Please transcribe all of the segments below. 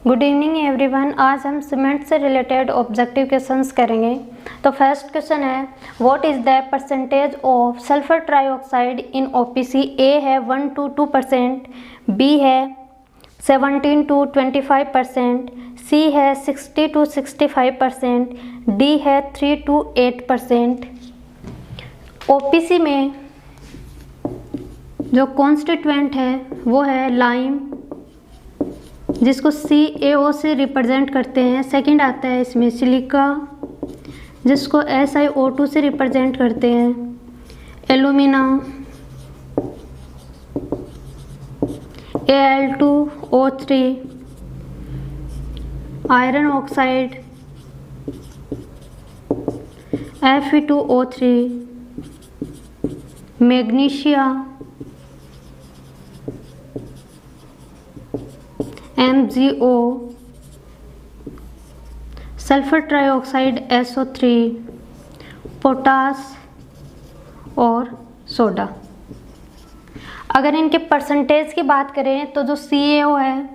Good evening everyone. आज हम cement से रिलेटेड ऑब्जेक्टिव क्वेश्चंस करेंगे। तो फर्स्ट क्वेश्चन है, what is the percentage of sulphur trioxide in OPC? A है 1 to 2%, बी है 17 to 25%, सी है 60 to 65%, डी है 3 to 8%। ओपीसी में जो कॉन्स्टिट्यूएंट है वो है लाइम, जिसको CaO से रिप्रेजेंट करते हैं। सेकंड आता है इसमें सिलिका, जिसको SiO2 से रिप्रेजेंट करते हैं। Alumina, Al2O3, iron oxide Fe2O3, magnesia MgO, sulphur trioxide SO3, potash और सोडा। अगर इनके परसेंटेज की बात करें तो जो CaO है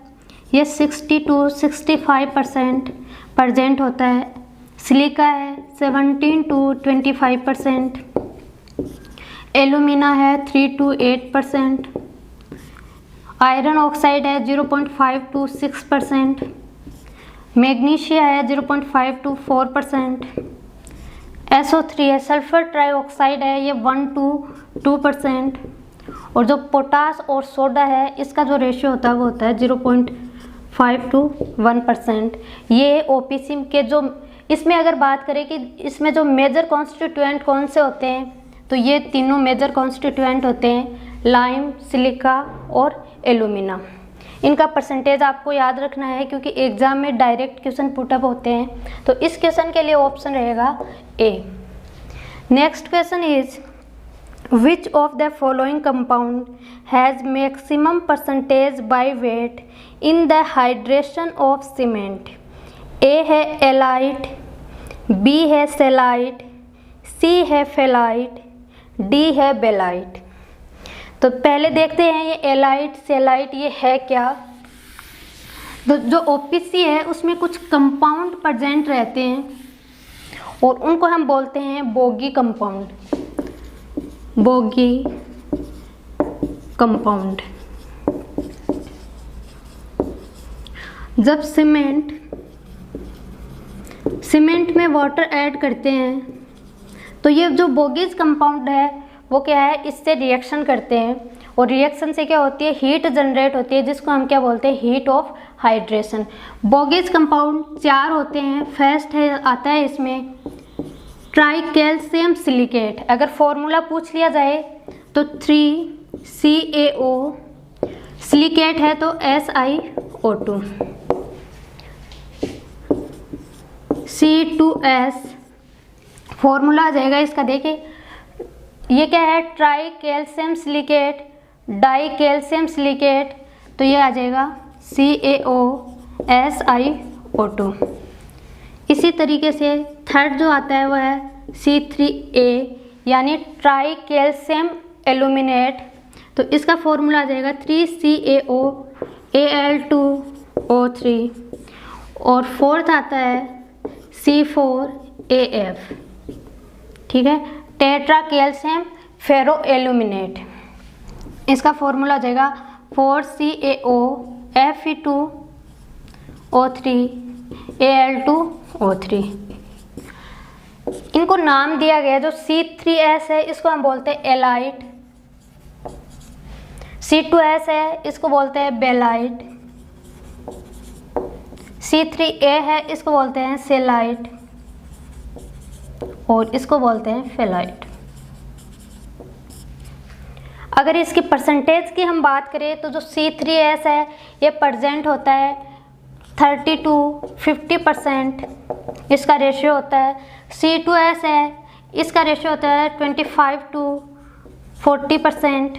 ये 60 to 65% प्रेजेंट होता है। सिलिका है 17 to 25%, एलुमिना है 3 to 8%, आयरन ऑक्साइड है 0.5 to 6%, मैग्नीशिया है 0.5 to 4%, SO3 है सल्फर ट्राइऑक्साइड है ये 1 to 2%, और जो पोटास और सोडा है इसका जो रेशियो होता है वो होता है 0.5 to 1%। ये ओपीसी के जो इसमें अगर बात करें कि इसमें जो मेजर कॉन्स्टिट्यूएंट कौन से होते हैं, तो ये तीनों मेजर कॉन्स्टिट्यूएंट होते हैं, लाइम, सिलिका और एलुमिना। इनका परसेंटेज आपको याद रखना है क्योंकि एग्जाम में डायरेक्ट क्वेश्चन पुटअप होते हैं। तो इस क्वेश्चन के लिए ऑप्शन रहेगा A. Next question is, which of the following compound has maximum percentage by weight in the hydration of cement? A है एलाइट, बी है सेलाइट, सी है फेलाइट, डी है बेलाइट। तो पहले देखते हैं ये एलाइट सेलाइट ये है क्या। तो जो ओपीसी है उसमें कुछ कंपाउंड प्रेजेंट रहते हैं और उनको हम बोलते हैं बोगी कंपाउंड। Bogie compound. जब सीमेंट में वाटर ऐड करते हैं तो ये जो बोगीज कंपाउंड है वो क्या है, इससे रिएक्शन करते हैं और रिएक्शन से क्या होती है, हीट जनरेट होती है, जिसको हम क्या बोलते हैं, heat of hydration. Bogies compound 4 होते हैं। फर्स्ट है आता है इसमें ट्राई कैल्शियम सिलिकेट। अगर फॉर्मूला पूछ लिया जाए तो 3CaO, सिलिकेट है तो SiO2, C2S फॉर्मूला आ जाएगा इसका। देखिए ये क्या है, tri calcium silicate, die calcium silicate, तो ये आ जाएगा CaO SiO2। इसी तरीके से थर्ड जो आता है वो है C3A यानी ट्राई कैल्शियम एल्यूमिनेट, तो इसका फॉर्मूला आ जाएगा 3CaO Al2O3। और फोर्थ आता है C4AF, ठीक है, टेट्रा कैल्शियम फेरो एल्यूमिनेट। इसका फॉर्मूला आ जाएगा 4CaO Fe2O3 Al2O3। इनको नाम दिया गया। जो C3S है इसको हम बोलते हैं एलाइट, C2S है इसको बोलते हैं बेलाइट, C3A है इसको बोलते हैं सेलाइट और इसको बोलते हैं फेलाइट। अगर इसकी परसेंटेज की हम बात करें तो जो C3S है ये प्रेजेंट होता है 30 to 50%, इसका रेशियो होता है। C2S है इसका रेशियो होता है 25 to 40%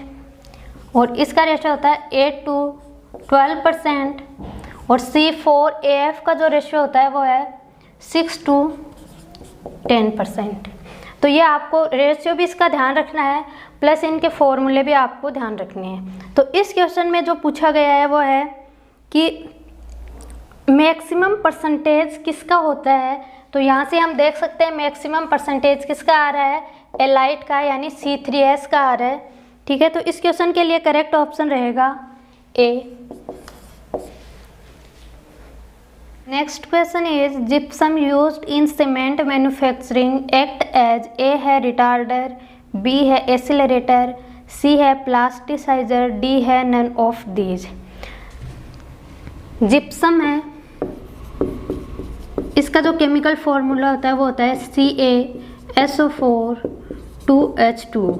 और इसका रेशियो होता है 8 to 12%। और C4AF का जो रेशियो होता है वो है 6 to 10%। तो ये आपको रेशियो भी इसका ध्यान रखना है, प्लस इनके फॉर्मूले भी आपको ध्यान रखने हैं। तो इस क्वेश्चन में जो पूछा गया है वो है कि मैक्सिमम परसेंटेज किसका होता है, तो यहाँ से हम देख सकते हैं मैक्सिमम परसेंटेज किसका आ रहा है, एलाइट का यानी C3S का आ रहा है। ठीक है, तो इस क्वेश्चन के लिए करेक्ट ऑप्शन रहेगा A. Next question is gypsum used in cement manufacturing act as A है रिटार्डर, बी है एसिलरेटर, सी है प्लास्टिसाइजर, डी है नन ऑफ दीज। जिप्सम है, इसका जो केमिकल फॉर्मूला होता है वो होता है CaSO4 2H2।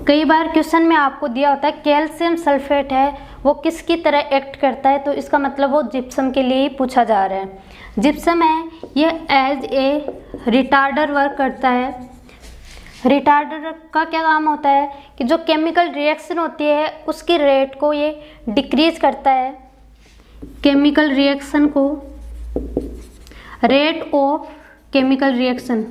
कई बार क्वेश्चन में आपको दिया होता है कैल्शियम सल्फेट है वो किसकी तरह एक्ट करता है, तो इसका मतलब वो जिप्सम के लिए ही पूछा जा रहा है। जिप्सम है ये एज ए रिटार्डर वर्क करता है। रिटार्डर का क्या काम होता है कि जो केमिकल रिएक्शन होती है उसकी रेट को ये डिक्रीज करता है। केमिकल रिएक्शन को, रेट ऑफ केमिकल रिएक्शन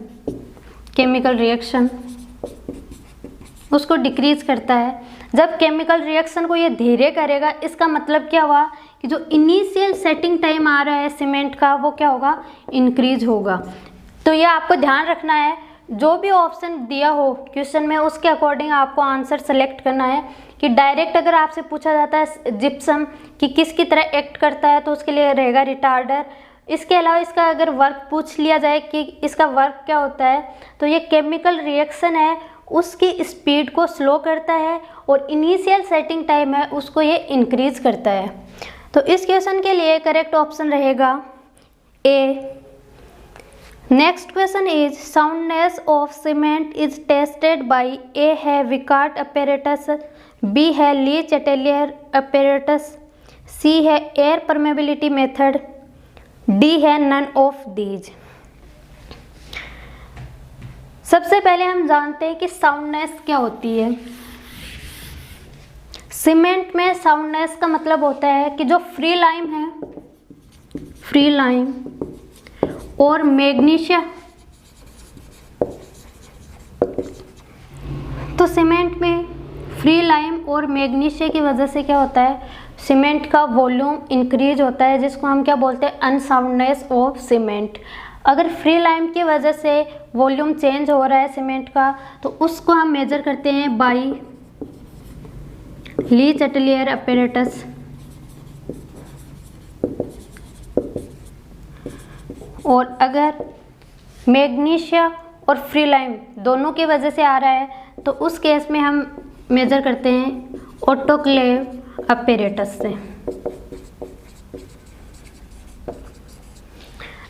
उसको डिक्रीज करता है। जब केमिकल रिएक्शन को ये धीरे करेगा, इसका मतलब क्या हुआ कि जो इनिशियल सेटिंग टाइम आ रहा है सीमेंट का वो क्या होगा, इंक्रीज होगा। तो ये आपको ध्यान रखना है, जो भी ऑप्शन दिया हो क्वेश्चन में उसके अकॉर्डिंग आपको आंसर सेलेक्ट करना है। कि डायरेक्ट अगर आपसे पूछा जाता है जिप्सम कि किसकी तरह एक्ट करता है तो उसके लिए रहेगा रिटार्डर। इसके अलावा इसका अगर वर्क पूछ लिया जाए कि इसका वर्क क्या होता है, तो ये केमिकल रिएक्शन है उसकी स्पीड को स्लो करता है और इनिशियल सेटिंग टाइम है उसको ये इंक्रीज करता है। तो इस क्वेश्चन के लिए करेक्ट ऑप्शन रहेगा A. Next question is soundness of cement is tested by A है विकार्ट अपैरेटस, बी है ली चैटेलियर अपैरेटस, सी है एयर परमेबिलिटी मेथड, डी है नन ऑफ दीज। सबसे पहले हम जानते हैं कि साउंडनेस क्या होती है। सीमेंट में साउंडनेस का मतलब होता है कि जो फ्री लाइम और मैग्नीशिया, तो सीमेंट में फ्री लाइम और मैग्नीशिया की वजह से क्या होता है, सीमेंट का वॉल्यूम इंक्रीज होता है, जिसको हम क्या बोलते हैं, अनसाउंडनेस ऑफ सीमेंट। अगर फ्री लाइम की वजह से वॉल्यूम चेंज हो रहा है सीमेंट का, तो उसको हम मेजर करते हैं बाय ली चैटेलियर अपैरेटस। और अगर मैग्नीशिया और फ्री लाइम दोनों की वजह से आ रहा है तो उस केस में हम मेजर करते हैं ऑटोक्लेव अपैरेटस से।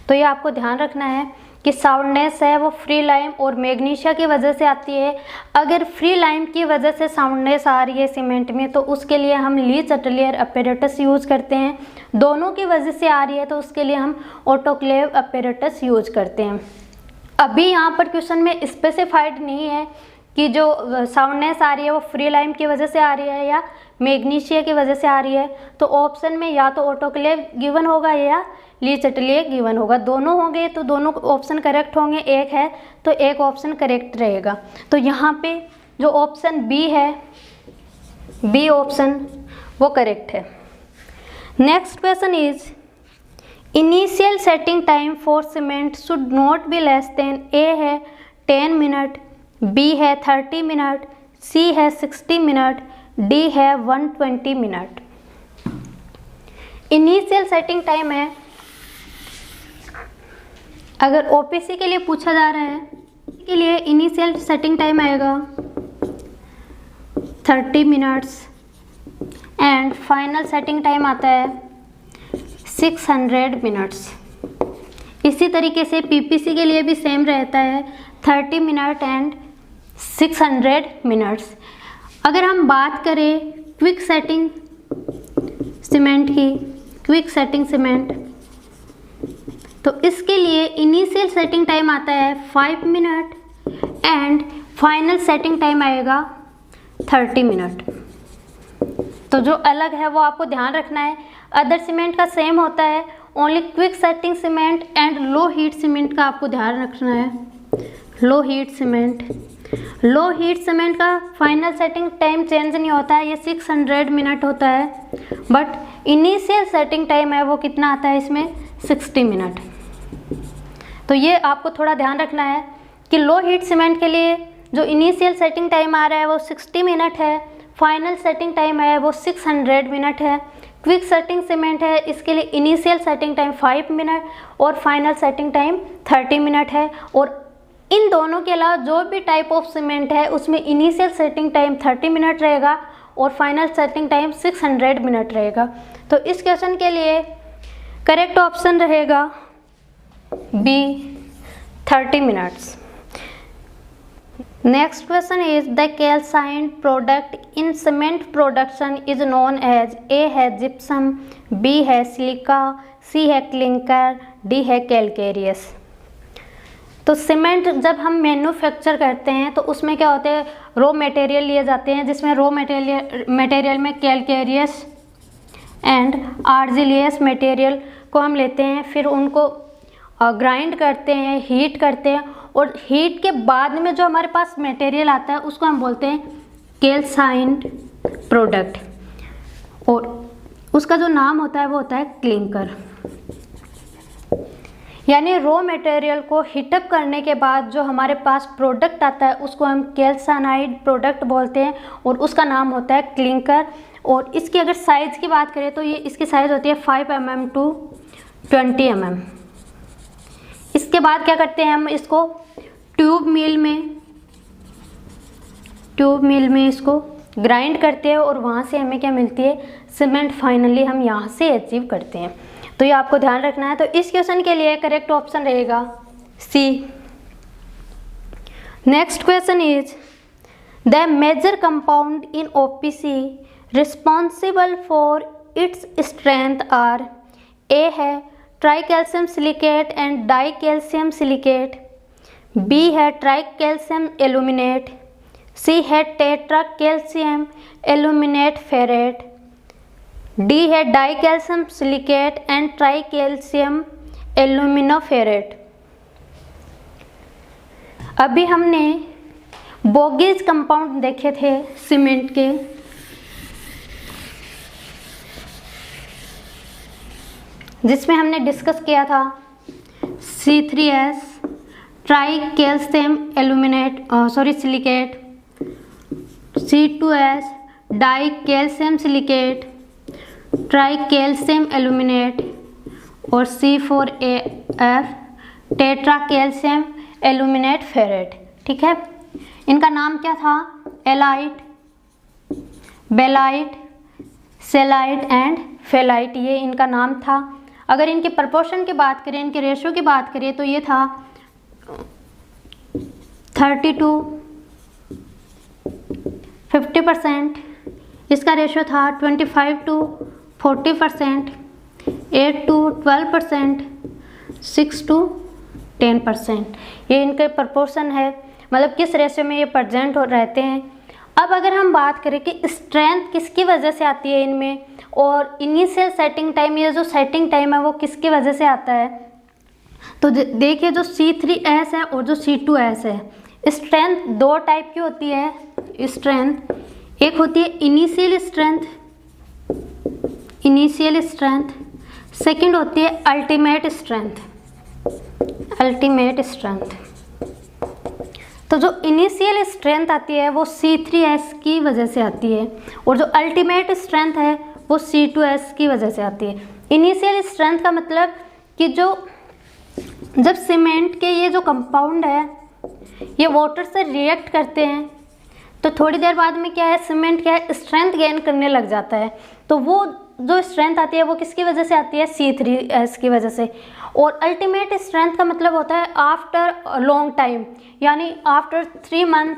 तो ये आपको ध्यान रखना है कि साउंडनेस है वो फ्री लाइम और मैग्नीशिया की वजह से आती है। अगर फ्री लाइम की वजह से साउंडनेस आ रही है सीमेंट में तो उसके लिए हम ली चैटेलियर अपैरेटस यूज करते हैं। दोनों की वजह से आ रही है तो उसके लिए हम ऑटोक्लेव अपैरेटस यूज करते हैं। अभी यहाँ पर क्वेश्चन में स्पेसिफाइड नहीं है कि जो साउंडनेस आ रही है वो फ्री लाइम की वजह से आ रही है या मैग्नीशिया की वजह से आ रही है, तो ऑप्शन में या तो ऑटोक्लेव गिवन होगा या ली चैटेलियर गिवन होगा। दोनों होंगे तो दोनों ऑप्शन करेक्ट होंगे, एक है तो एक ऑप्शन करेक्ट रहेगा। तो यहाँ पे जो ऑप्शन बी है, बी ऑप्शन वो करेक्ट है। Next question is initial setting time for cement should not be less than, A है 10 मिनट, बी है 30 मिनट, सी है 60 मिनट, डी है 120 मिनट। इनिशियल सेटिंग टाइम है, अगर ओपीसी के लिए पूछा जा रहा है के लिए इनिशियल सेटिंग टाइम आएगा 30 minutes and final setting time आता है 600 मिनट्स। इसी तरीके से पीपीसी के लिए भी सेम रहता है 30 मिनट एंड 600 मिनट्स। अगर हम बात करें क्विक सेटिंग सीमेंट की, क्विक सेटिंग सीमेंट, तो इसके लिए इनिशियल सेटिंग टाइम आता है 5 minute and final setting time आएगा 30 मिनट। तो जो अलग है वो आपको ध्यान रखना है। अदर सीमेंट का सेम होता है, only quick setting cement and low heat cement का आपको ध्यान रखना है। लो हीट सीमेंट का फाइनल सेटिंग टाइम चेंज नहीं होता है, ये 600 मिनट होता है, बट इनिशियल सेटिंग टाइम है वो कितना आता है इसमें 60 मिनट। तो ये आपको थोड़ा ध्यान रखना है कि लो हीट सीमेंट के लिए जो इनिशियल सेटिंग टाइम आ रहा है वो 60 मिनट है, फाइनल सेटिंग टाइम है वो 600 मिनट है। क्विक सेटिंग सीमेंट है, इसके लिए इनिशियल सेटिंग टाइम 5 मिनट और फाइनल सेटिंग टाइम 30 मिनट है। और इन दोनों के अलावा जो भी टाइप ऑफ सीमेंट है उसमें इनिशियल सेटिंग टाइम 30 मिनट रहेगा और फाइनल सेटिंग टाइम 600 मिनट रहेगा। तो इस क्वेश्चन के लिए करेक्ट ऑप्शन रहेगा B 30 minutes. Next question is the calcined product in cement production is known as A है gypsum, B है silica, C है clinker, D है calcareous। तो सीमेंट जब हम मैन्युफैक्चर करते हैं तो उसमें क्या होते हैं, रॉ मटेरियल लिए जाते हैं, जिसमें रॉ मटेरियल में कैलकेरियस एंड आर्जिलियस मटेरियल को हम लेते हैं, फिर उनको ग्राइंड करते हैं, हीट करते हैं, और हीट के बाद में जो हमारे पास मटेरियल आता है उसको हम बोलते हैं कैल्साइन्ड प्रोडक्ट, और उसका जो नाम होता है वो होता है क्लिंकर। यानी रॉ मटेरियल को हीटअप करने के बाद जो हमारे पास प्रोडक्ट आता है उसको हम कैल्साइनाइड प्रोडक्ट बोलते हैं और उसका नाम होता है क्लिंकर। और इसकी अगर साइज़ की बात करें तो ये इसकी साइज़ होती है 5 mm to 20 mm। इसके बाद क्या करते हैं, हम इसको ट्यूब मिल में इसको ग्राइंड करते हैं और वहाँ से हमें क्या मिलती है, सीमेंट फाइनली हम यहाँ से अचीव करते हैं। तो ये आपको ध्यान रखना है। तो इस क्वेश्चन के लिए करेक्ट ऑप्शन रहेगा C. Next question is the major compound in OPC responsible for its strength are. A है tri calcium silicate and di calcium silicate, B है ट्राई कैल्शियम एल्यूमिनेट, सी है tetra calcium aluminate ferrite, D है di calcium silicate and tri calcium aluminoferrite. अभी हमने बोगेज compound देखे थे cement के, जिसमें हमने डिस्कस किया था C3S try calcium aluminate silicate, C2S die calcium silicate, try calcium aluminate, और C4AF tetra calcium aluminate ferret. ठीक है, इनका नाम क्या था, एलाइट, बेलाइट, सेलाइट एंड फेलाइट, ये इनका नाम था। अगर इनके प्रपोर्शन की बात करें, इनके रेशियो की बात करें तो ये था 30-50%, इसका रेशियो था 25-40%, 8-12%, 6-10%। ये इनके प्रपोर्शन है, मतलब किस रेशियो में ये प्रेजेंट हो रहते हैं। अब अगर हम बात करें कि स्ट्रेंथ किसकी वजह से आती है इनमें, और इनिशियल सेटिंग टाइम, ये जो सेटिंग टाइम है वो किसकी वजह से आता है, तो देखिए जो C3S है और जो C2S है, स्ट्रेंथ दो टाइप की होती है स्ट्रेंथ। एक होती है इनिशियल स्ट्रेंथ, सेकंड होती है अल्टीमेट स्ट्रेंथ। तो जो इनिशियल स्ट्रेंथ आती है वो C3S की वजह से आती है, और जो अल्टीमेट स्ट्रेंथ है वो C2S की वजह से आती है। इनिशियल स्ट्रेंथ का मतलब कि जब सीमेंट के ये जो कंपाउंड है ये वाटर से रिएक्ट करते हैं तो थोड़ी देर बाद में क्या है, सीमेंट क्या है, स्ट्रेंथ गेन करने लग जाता है। तो वो जो स्ट्रेंथ आती है वो किसकी वजह से आती है, C3S की वजह से। और अल्टीमेट स्ट्रेंथ का मतलब होता है आफ्टर लॉन्ग टाइम, यानी आफ्टर 3 मंथ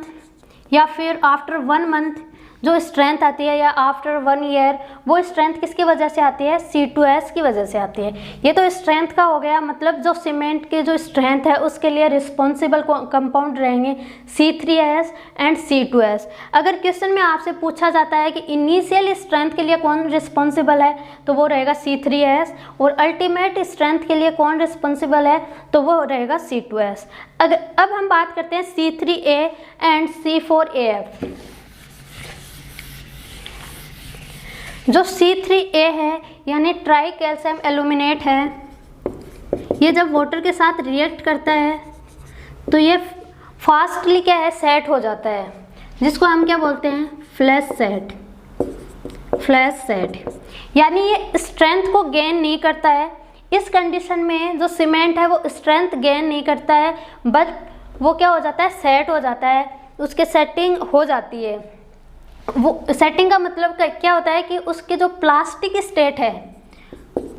या फिर आफ्टर 1 मंथ जो स्ट्रेंथ आती है, या आफ्टर 1 ईयर, वो स्ट्रेंथ किसकी वजह से आती है, C2S की वजह से आती है। ये तो स्ट्रेंथ का हो गया, मतलब जो सीमेंट की जो स्ट्रेंथ है उसके लिए रिस्पॉन्सिबल कंपाउंड रहेंगे C3S एंड C2S। अगर क्वेश्चन में आपसे पूछा जाता है कि इनिशियल स्ट्रेंथ के लिए कौन रिस्पॉन्सिबल है, तो वो रहेगा C3S, और अल्टीमेट स्ट्रेंथ के लिए कौन रिस्पॉन्सिबल है, तो वो रहेगा C2S। अब हम बात करते हैं C3A एंड C4AF। जो C3A है यानी ट्राई कैल्शियम एल्यूमिनेट है, ये जब वाटर के साथ रिएक्ट करता है तो ये फास्टली क्या है, सेट हो जाता है, जिसको हम क्या बोलते हैं, फ्लैश सेट। फ्लैश सेट यानी ये स्ट्रेंथ को गेन नहीं करता है। इस कंडीशन में जो सीमेंट है वो स्ट्रेंथ गेन नहीं करता है, बट वो क्या हो जाता है, सेट हो जाता है, उसके सेटिंग हो जाती है। वो सेटिंग का मतलब क्या होता है कि उसके जो प्लास्टिक स्टेट है,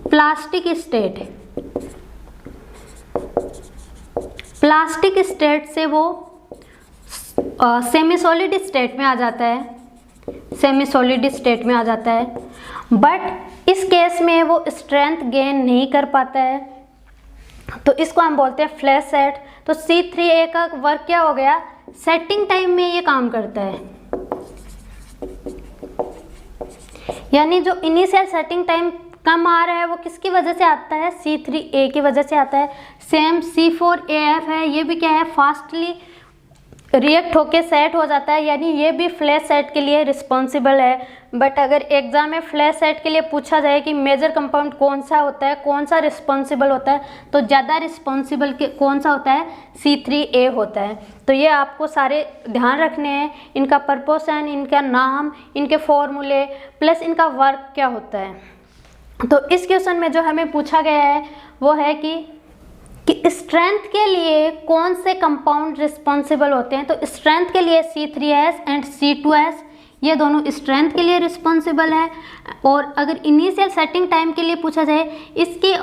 प्लास्टिक स्टेट से वो सेमी सॉलिड स्टेट में आ जाता है, सेमी सॉलिड स्टेट में आ जाता है। बट इस केस में वो स्ट्रेंथ गेन नहीं कर पाता है, तो इसको हम बोलते हैं फ्लैश सेट। तो C3A का वर्क क्या हो गया, सेटिंग टाइम में ये काम करता है, यानी जो इनिशियल सेटिंग टाइम कम आ रहा है वो किसकी वजह से आता है, C3A की वजह से आता है। सेम C4AF है, ये भी क्या है, फास्टली रिएक्ट होके सेट हो जाता है, यानी ये भी फ्लैश सेट के लिए रिस्पॉन्सिबल है। बट अगर एग्जाम में फ्लैश सेट के लिए पूछा जाए कि मेजर कंपाउंड कौन सा होता है, कौन सा रिस्पॉन्सिबल होता है, तो ज़्यादा रिस्पॉन्सिबल कौन सा होता है, C3A होता है। तो ये आपको सारे ध्यान रखने हैं, इनका पर्पसन, इनका नाम, इनके फॉर्मूले प्लस इनका वर्क क्या होता है। तो इस क्वेश्चन में जो हमें पूछा गया है वो है कि स्ट्रेंथ के लिए कौन से कंपाउंड रिस्पॉन्सिबल होते हैं। तो स्ट्रेंथ के लिए C3S एंड C2S, ये दोनों स्ट्रेंथ के लिए रिस्पॉन्सिबल है। और अगर इनिशियल सेटिंग टाइम के लिए पूछा जाए, इसकी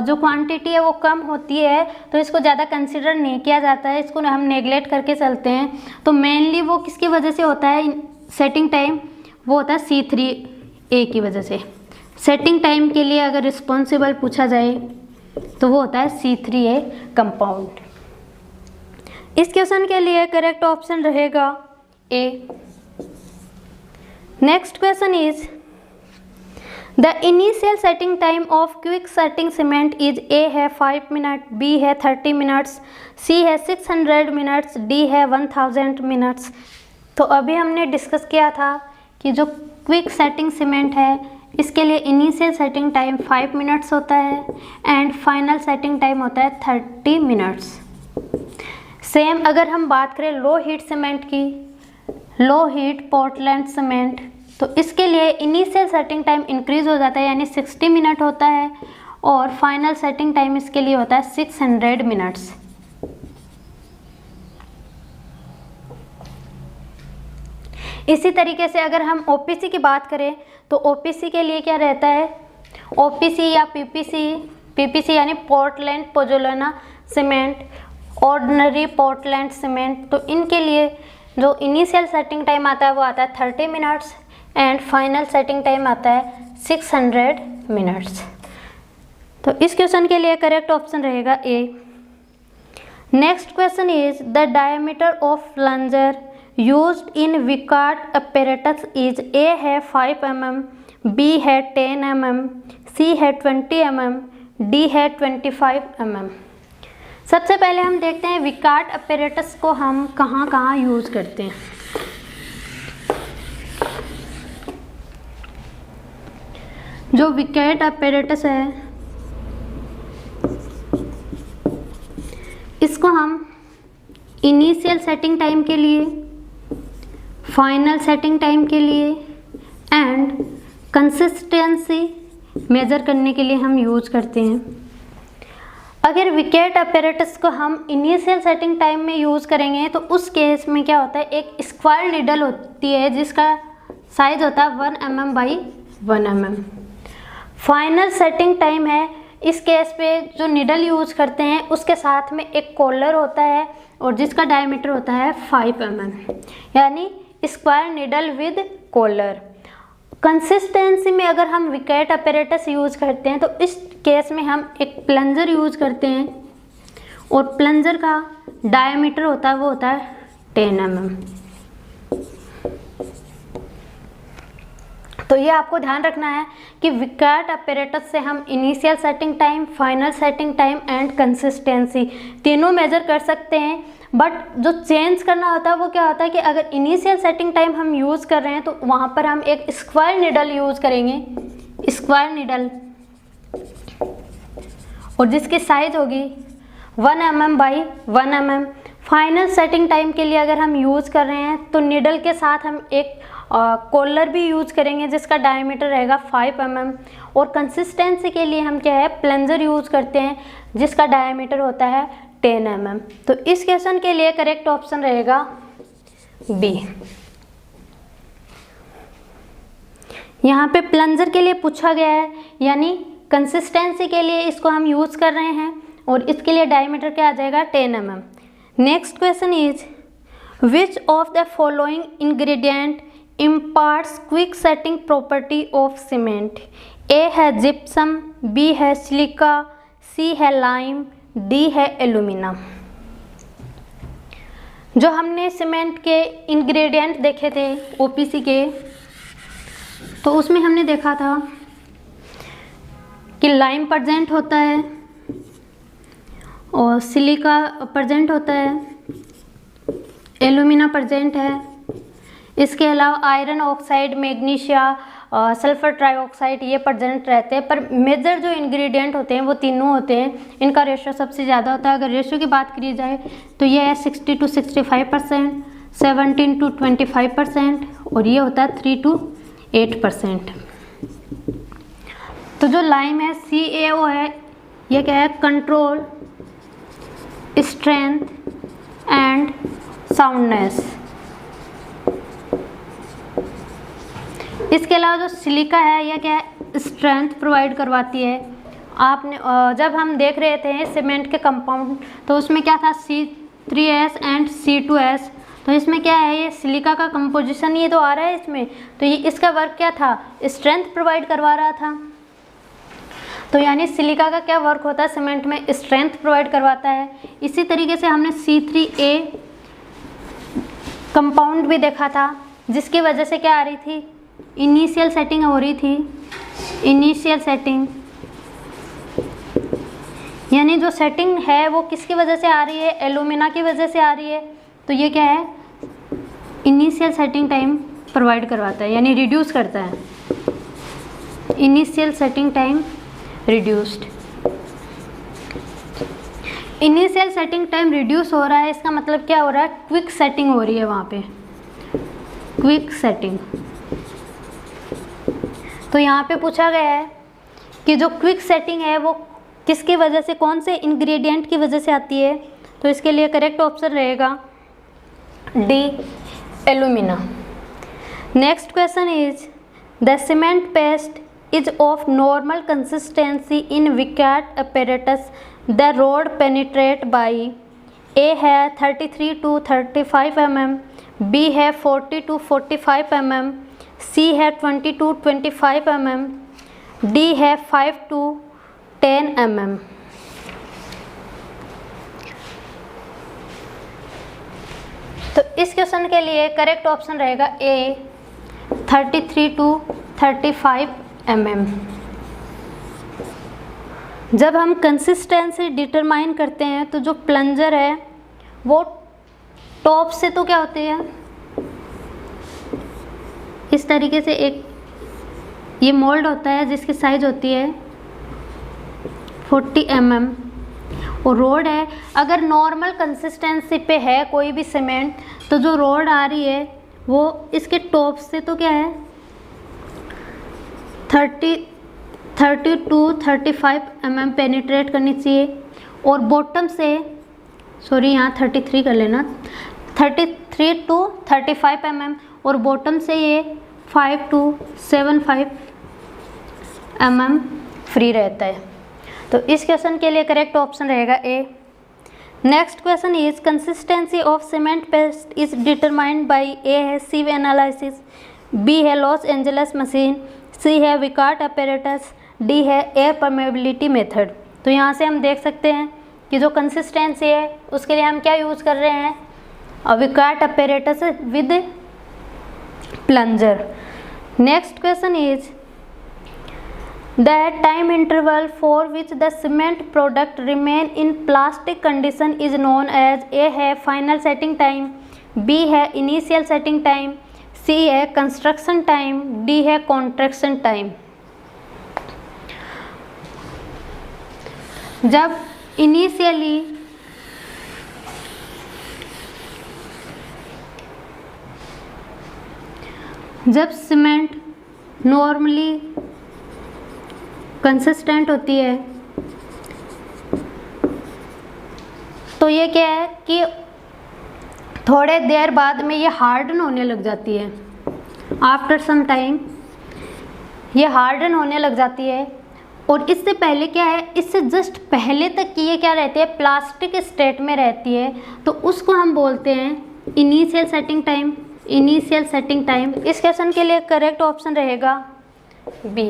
जो क्वांटिटी है वो कम होती है, तो इसको ज़्यादा कंसिडर नहीं किया जाता है, इसको हम नेगलेक्ट करके चलते हैं। तो मेनली वो किसकी वजह से होता है सेटिंग टाइम, वो होता है C3A की वजह से। सेटिंग टाइम के लिए अगर रिस्पॉन्सिबल पूछा जाए तो वो होता है C3A कंपाउंड। इस क्वेश्चन के लिए करेक्ट ऑप्शन रहेगा A। Next question is the initial setting time of quick setting cement is A है 5 मिनट, B है 30 मिनट्स, C है 600 मिनट्स, D है 1000 मिनट्स। तो अभी हमने डिस्कस किया था कि जो क्विक सेटिंग सीमेंट है इसके लिए इनिशियल सेटिंग टाइम 5 मिनट्स होता है एंड फाइनल सेटिंग टाइम होता है 30 मिनट्स। सेम अगर हम बात करें लो हीट सीमेंट की, लो हीट पोर्टलैंड सीमेंट, तो इसके लिए इनिशियल सेटिंग टाइम इंक्रीज हो जाता है, यानी 60 मिनट होता है, और फाइनल सेटिंग टाइम इसके लिए होता है 600 मिनट्स। इसी तरीके से अगर हम OPC की बात करें तो OPC के लिए क्या रहता है, OPC या PPC यानी Portland pozzolana cement, ordinary Portland cement, तो इनके लिए जो इनिशियल सेटिंग टाइम आता है वो आता है 30 minutes and final setting time आता है 600 मिनट्स। तो इस क्वेश्चन के लिए करेक्ट ऑप्शन रहेगा A। Next question is the diameter of plunger used in Vicard apparatus is A है 5 mm, B है 10 mm, C है 20 mm, D है 25 mm। सबसे पहले हम देखते हैं विकार्ड apparatus को हम कहाँ कहाँ यूज़ करते हैं। जो विकार्ड apparatus है इसको हम इनिशियल सेटिंग टाइम के लिए, फाइनल सेटिंग टाइम के लिए एंड कंसिस्टेंसी मेज़र करने के लिए हम यूज करते हैं। अगर विकेट अपैरेटस को हम इनिशियल सेटिंग टाइम में यूज़ करेंगे तो उस केस में क्या होता है, एक स्क्वायर नीडल होती है जिसका साइज होता है 1 mm by 1 mm। Final setting time है, इस केस पे जो नीडल यूज़ करते हैं उसके साथ में एक कॉलर होता है और जिसका डायमीटर होता है 5 mm, यानी square needle with collar. Consistency में अगर हम विकेट अपैरेटस यूज़ करते हैं तो इस केस में हम एक प्लंजर यूज़ करते हैं और प्लंजर का डायमीटर होता है वो होता है 10 mm। तो ये आपको ध्यान रखना है कि विकैट अपैरेटस से हम initial setting time, final setting time and consistency तीनों मेजर कर सकते हैं। बट जो चेंज करना होता है वो क्या होता है कि अगर इनिशियल सेटिंग टाइम हम यूज़ कर रहे हैं तो वहाँ पर हम एक स्क्वायर नीडल यूज़ करेंगे, स्क्वायर नीडल, और जिसकी साइज होगी 1 mm by 1 mm। Final setting time के लिए अगर हम यूज़ कर रहे हैं तो नीडल के साथ हम एक कॉलर भी यूज़ करेंगे जिसका डायमीटर रहेगा 5 mm। और कंसिस्टेंसी के लिए हम क्या है, प्लंजर यूज़ करते हैं जिसका डायमीटर होता है 10 mm। तो इस क्वेश्चन के लिए करेक्ट ऑप्शन रहेगा बी। यहाँ पे प्लंजर के लिए पूछा गया है, यानी कंसिस्टेंसी के लिए इसको हम यूज़ कर रहे हैं और इसके लिए डायमीटर क्या आ जाएगा 10 mm। Next question is which of the following ingredient imparts quick setting property of cement. A है जिप्सम, बी है सिलिका, सी है लाइम, डी है एल्यूमिना। जो हमने सीमेंट के इंग्रेडिएंट देखे थे ओपीसी के, तो उसमें हमने देखा था कि लाइम प्रेजेंट होता है और सिलिका प्रेजेंट होता है, एल्यूमिना प्रेजेंट है। इसके अलावा iron oxide, magnesia, sulphur trioxide ये प्रेजेंट रहते हैं। पर मेजर जो इंग्रेडिएंट होते हैं वो तीनों होते हैं, इनका रेशियो सबसे ज़्यादा होता है। अगर रेशियो की बात करी जाए तो ये है 60 to 65%, 17 to 25% और ये होता है 3 to 8%। तो जो लाइम है CaO है, ये क्या है, कंट्रोल, स्ट्रेंथ एंड साउंडनेस। इसके अलावा जो सिलिका है यह क्या है, स्ट्रेंथ प्रोवाइड करवाती है। आपने जब हम देख रहे थे सीमेंट के कंपाउंड तो उसमें क्या था, C3S एंड C2S। तो इसमें क्या है, ये सिलिका का कंपोजिशन ये तो आ रहा है इसमें, तो ये इसका वर्क क्या था, स्ट्रेंथ प्रोवाइड करवा रहा था। तो यानी सिलिका का क्या वर्क होता है, सीमेंट में स्ट्रेंथ प्रोवाइड करवाता है। इसी तरीके से हमने C3A कंपाउंड भी देखा था जिसकी वजह से क्या आ रही थी, इनिशियल सेटिंग हो रही थी, इनिशियल सेटिंग, यानी जो सेटिंग है वो किसकी वजह से आ रही है, एल्यूमिना की वजह से आ रही है। तो ये क्या है, इनिशियल सेटिंग टाइम प्रोवाइड करवाता है, यानी रिड्यूस करता है, initial setting time reduced. Initial setting time reduce हो रहा है, इसका मतलब क्या हो रहा है, क्विक सेटिंग हो रही है वहाँ पे, क्विक सेटिंग। तो यहाँ पे पूछा गया है कि जो क्विक सेटिंग है वो किसकी वजह से, कौन से इंग्रेडिएंट की वजह से आती है। तो इसके लिए करेक्ट ऑप्शन रहेगा D, alumina. Next question is the cement paste is of normal consistency in vicat apparatus, the rod penetrate by A है 33 to 35 mm, B है 40 to 45 mm, C है 20 to 25 mm, D है 5 to 10 mm। तो इस question के लिए correct option रहेगा A, 33 to 35 mm। जब हम कंसिस्टेंसी डिटरमाइन करते हैं तो जो प्लंजर है वो टॉप से तो क्या होती है, इस तरीके से एक ये मोल्ड होता है जिसकी साइज होती है 40 mm, और रोड है। अगर नॉर्मल कंसिस्टेंसी पे है कोई भी सीमेंट तो जो रोड आ रही है वो इसके टॉप से तो क्या है 30 to 35 mm पेनिट्रेट करनी चाहिए, और बॉटम से, सॉरी यहाँ 33 कर लेना, 33 to 35 mm, और बॉटम से ये 5 to 75 mm फ्री रहता है। तो इस क्वेश्चन के लिए करेक्ट ऑप्शन रहेगा A. Next question is consistency of cement paste is determined by A है सीव एनालिसिस, बी है लॉस एंजल्स मशीन, सी है विकाट अपैरेटस, डी है एयर परमेबिलिटी मेथड। तो यहाँ से हम देख सकते हैं कि जो कंसिस्टेंसी है उसके लिए हम क्या यूज़ कर रहे हैं, Vicat apparatus with plunger. Next question is the time interval for which the cement product remain in plastic condition is known as A है final setting time, B है initial setting time, C है construction time, D है contraction time। जब initially जब cement normally consistent होती है तो ये क्या है कि थोड़े देर बाद में ये हार्डन होने लग जाती है। आफ्टर सम टाइम ये हार्डन होने लग जाती है। और इससे पहले क्या है, इससे जस्ट पहले तक की ये क्या रहती है, प्लास्टिक स्टेट में रहती है। तो उसको हम बोलते हैं initial setting time. Initial setting time. इस क्वेश्चन के लिए करेक्ट ऑप्शन रहेगा B.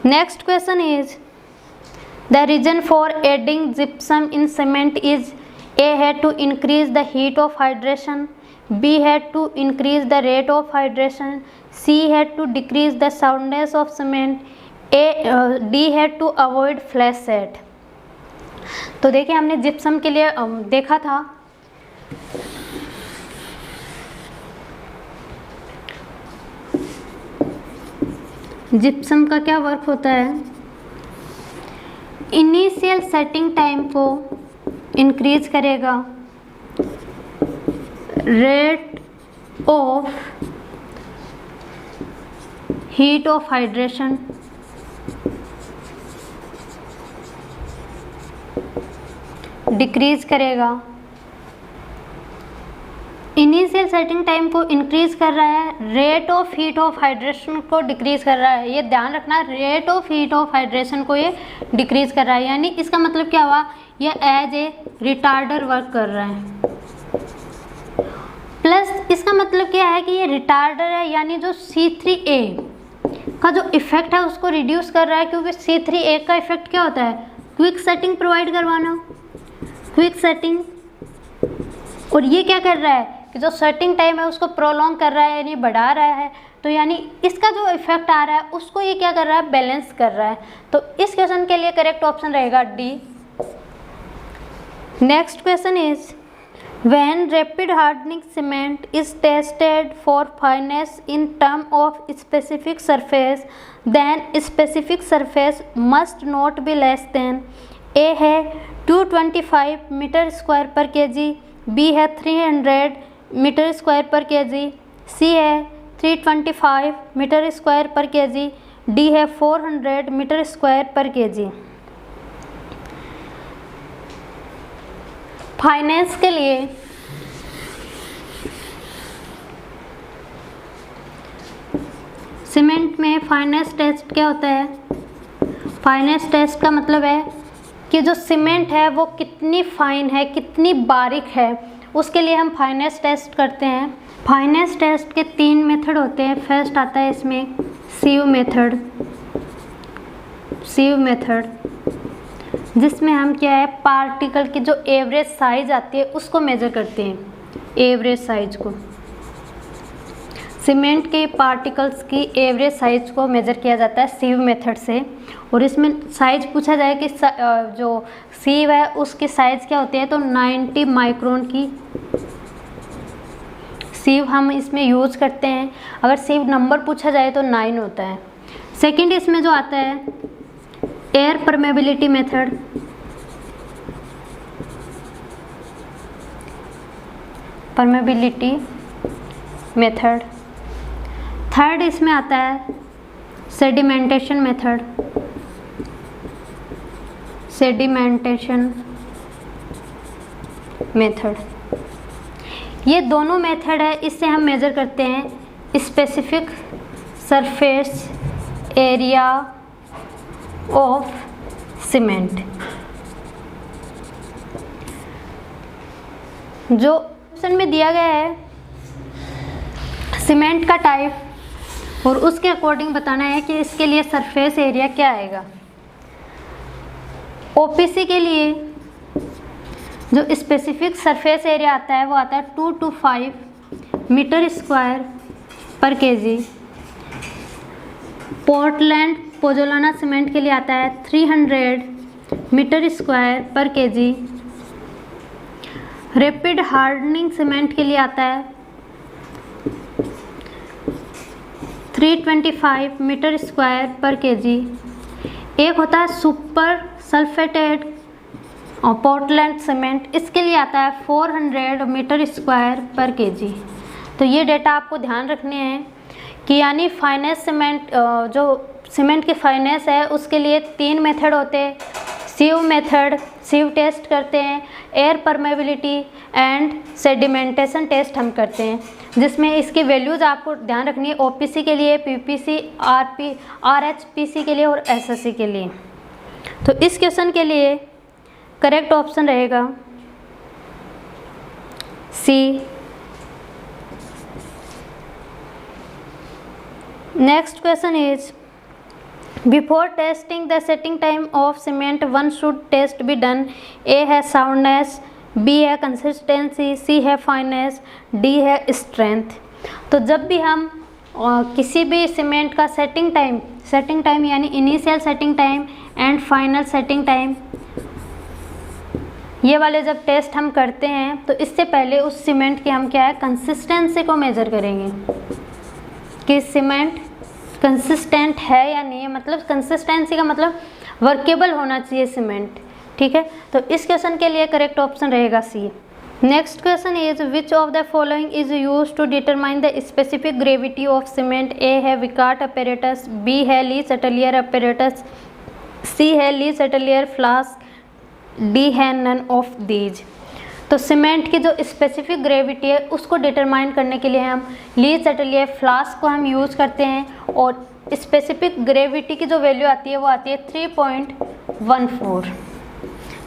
Next question is the reason for adding gypsum in cement is A है to increase the heat of hydration, B है to increase the rate of hydration, C है to decrease the soundness of cement, D है to avoid flash set. तो देखिए हमने gypsum के लिए देखा था जिप्सम का क्या वर्क होता है, इनिशियल सेटिंग टाइम को इंक्रीज करेगा, rate of heat of hydration decrease करेगा। इनिशियल सेटिंग टाइम को इंक्रीज कर रहा है, rate of heat of hydration को डिक्रीज कर रहा है। ये ध्यान रखना, rate of heat of hydration को ये डिक्रीज कर रहा है। यानी इसका मतलब क्या हुआ, ये एज ए रिटार्डर वर्क कर रहा है। प्लस इसका मतलब क्या है कि ये रिटार्डर है, यानी जो C3A का जो इफेक्ट है उसको रिड्यूस कर रहा है। क्योंकि C3A का इफेक्ट क्या होता है, क्विक सेटिंग प्रोवाइड करवाना, क्विक सेटिंग। और ये क्या कर रहा है कि जो सेटिंग टाइम है उसको प्रोलॉन्ग कर रहा है, यानी बढ़ा रहा है। तो यानी इसका जो इफेक्ट आ रहा है उसको ये क्या कर रहा है, बैलेंस कर रहा है। तो इस क्वेश्चन के लिए करेक्ट ऑप्शन रहेगा D. Next question is when rapid hardening cement is tested for fineness in term of specific surface then specific surface must not be less than, A है 225 metre square per kg, B है 300 metre square per kg, C है 325 metre square per kg, D है 400 metre square per kg. Fineness के लिए cement में finance test क्या होता है, फाइनेंस टेस्ट का मतलब है कि जो सीमेंट है वो कितनी फाइन है, कितनी बारीक है, उसके लिए हम फाइनेंस टेस्ट करते हैं। फाइनेंस टेस्ट के 3 मेथड होते हैं। फर्स्ट आता है इसमें सीव मेथड, सीव मेथड जिसमें हम क्या है, पार्टिकल की जो एवरेज साइज आती है उसको मेजर करते हैं, एवरेज साइज को। सीमेंट के पार्टिकल्स की एवरेज साइज को मेजर किया जाता है सीव मेथड से। और इसमें साइज पूछा जाए कि जो सीव है उसकी साइज क्या होती है, तो 90 माइक्रोन की सीव हम इसमें यूज करते हैं। अगर सीव नंबर पूछा जाए तो 9 होता है। सेकंड इसमें जो आता है air permeability method, permeability method. Third इसमें आता है सेडिमेंटेशन मेथड, सेडिमेंटेशन मेथड। ये दोनों मेथड है, इससे हम मेजर करते हैं specific surface area of cement. जो ऑप्शन में दिया गया है सीमेंट का टाइप और उसके अकॉर्डिंग बताना है कि इसके लिए सरफेस एरिया क्या आएगा। ओपीसी के लिए जो स्पेसिफिक सरफेस एरिया आता है वो आता है 2 to 5 metre square per KG. Portland pozzolana cement के लिए आता है 300 metre square per KG. Rapid hardening cement के लिए आता है 325 मीटर स्क्वायर पर केजी। एक होता है सुपर सल्फेटेड और पोर्टलैंड सीमेंट, इसके लिए आता है 400 मीटर स्क्वायर पर केजी। तो ये डेटा आपको ध्यान रखने हैं कि यानी फाइनेंस सीमेंट, जो सीमेंट की फाइनेंस है उसके लिए 3 मेथड होते हैं। सीव मेथड, सीव टेस्ट करते हैं, air permeability and sedimentation test हम करते हैं, जिसमें इसकी वैल्यूज़ आपको ध्यान रखनी है ओपीसी के लिए, पीपीसी, आरएचपीसी के लिए और एसएससी के लिए। तो इस क्वेश्चन के लिए करेक्ट ऑप्शन रहेगा C. Next question is before testing the setting time of cement one should test be done. A है साउंडनेस, बी है कंसिस्टेंसी, सी है फाइनेस, डी है स्ट्रेंथ। तो जब भी हम किसी भी सीमेंट का सेटिंग टाइम यानी initial setting time and final setting time, ये वाले जब टेस्ट हम करते हैं तो इससे पहले उस सीमेंट की हम क्या है कंसिस्टेंसी को मेज़र करेंगे कि सीमेंट कंसिस्टेंट है या नहीं है। मतलब कंसिस्टेंसी का मतलब वर्केबल होना चाहिए सीमेंट, ठीक है। तो इस क्वेश्चन के लिए करेक्ट ऑप्शन रहेगा C. Next question is which of the following is used to determine the specific gravity of cement. A है विकार्ट अपैरेटस, बी है ली चैटलियर अपैरेटस, सी है ली चैटलियर फ्लास्क, डी है नन ऑफ दीज। तो cement की जो specific gravity है उसको determine करने के लिए हम ली चैटलियर फ्लास्क को हम यूज़ करते हैं और स्पेसिफिक ग्रेविटी की जो वैल्यू आती है वो आती है 3.14।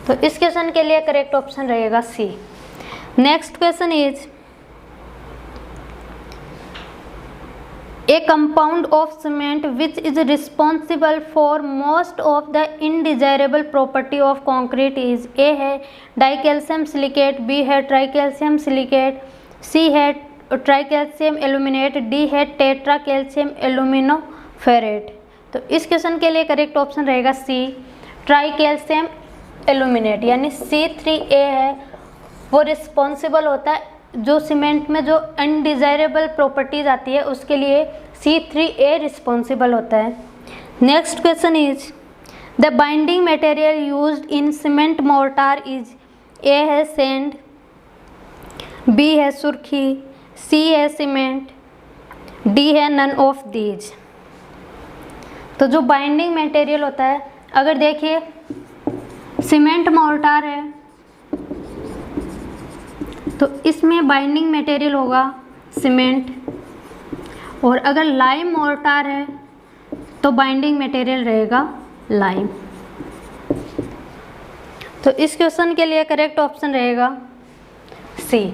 तो इस क्वेश्चन के लिए करेक्ट ऑप्शन रहेगा C. Next question is A compound of cement which is responsible for most of the undesirable property of concrete is A है डाइकैल्शियम सिलिकेट, B है ट्राइकैल्शियम सिलिकेट, C है ट्राइकैल्शियम एल्यूमिनेट, D है tetra calcium एल्यूमिनोफेरेट। तो इस question के लिए correct option रहेगा C tricalcium aluminate, यानी C3A है वो रिस्पॉन्सिबल होता है जो सीमेंट में जो अनडिज़ायरेबल प्रॉपर्टीज आती है उसके लिए C3A रिस्पॉन्सिबल होता है। Next question is the binding material used in cement mortar is A है सैंड, बी है सुर्खी, सी है सीमेंट, डी है नन ऑफ दीज। तो जो बाइंडिंग मटेरियल होता है, अगर देखिए सीमेंट मोर्टार है तो इसमें बाइंडिंग मटेरियल होगा सीमेंट, और अगर लाइम मोर्टार है तो बाइंडिंग मटेरियल रहेगा लाइम। तो इस क्वेश्चन के लिए करेक्ट ऑप्शन रहेगा C.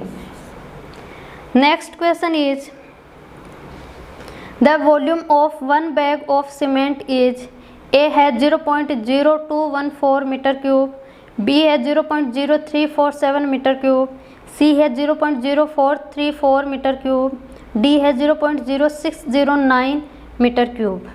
Next question is the volume of 1 bag of cement is A है 0.0214 मीटर क्यूब, बी है 0.0347 मीटर क्यूब, सी है 0.0434 मीटर क्यूब, डी है 0.0609 मीटर क्यूब।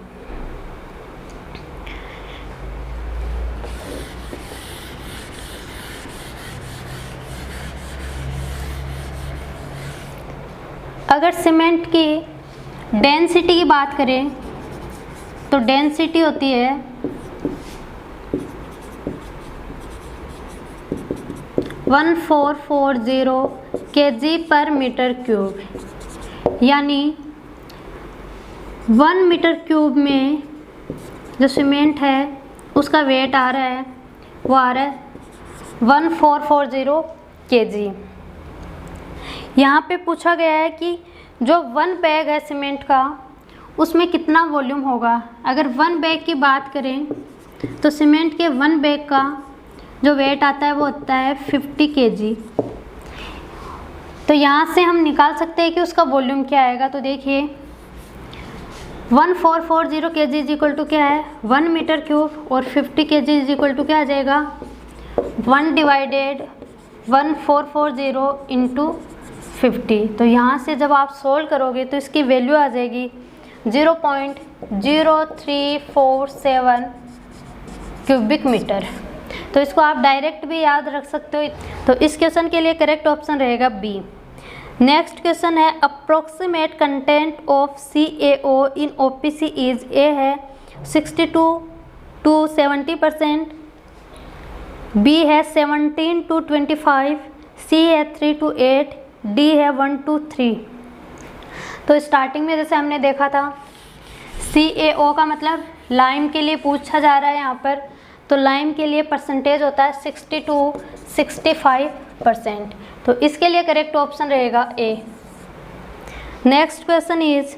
अगर सीमेंट की डेंसिटी की बात करें तो डेंसिटी होती है 1440 kg पर मीटर क्यूब, यानी 1 मीटर क्यूब में जो सीमेंट है उसका वेट आ रहा है वो आ रहा है 1440 kg। यहाँ पे पूछा गया है कि जो 1 बैग है सीमेंट का उसमें कितना वॉल्यूम होगा। अगर 1 बैग की बात करें तो सीमेंट के 1 बैग का जो वेट आता है वो होता है 50 kg। तो यहाँ से हम निकाल सकते हैं कि उसका वॉल्यूम क्या आएगा। तो देखिए 1440 kg इज इक्वल टू क्या है 1 मीटर क्यूब, और 50 kg इज इक्वल टू क्या आ जाएगा 1 डिवाइडेड 1440 इंटू 50। तो यहाँ से जब आप सोल्व करोगे तो इसकी वैल्यू आ जाएगी 0.0347 क्यूबिक मीटर। तो इसको आप डायरेक्ट भी याद रख सकते हो। तो इस क्वेश्चन के लिए करेक्ट ऑप्शन रहेगा बी। नेक्स्ट क्वेश्चन है approximate content of CaO in OPC is, A है 62 to 70%, बी है 17 to 25, सी है 3 to 8, डी है 1 to 3। तो स्टार्टिंग में जैसे हमने देखा था CaO का मतलब लाइम के लिए पूछा जा रहा है यहाँ पर, तो लाइम के लिए परसेंटेज होता है 60 to 65%। तो इसके लिए करेक्ट ऑप्शन रहेगा A. Next question is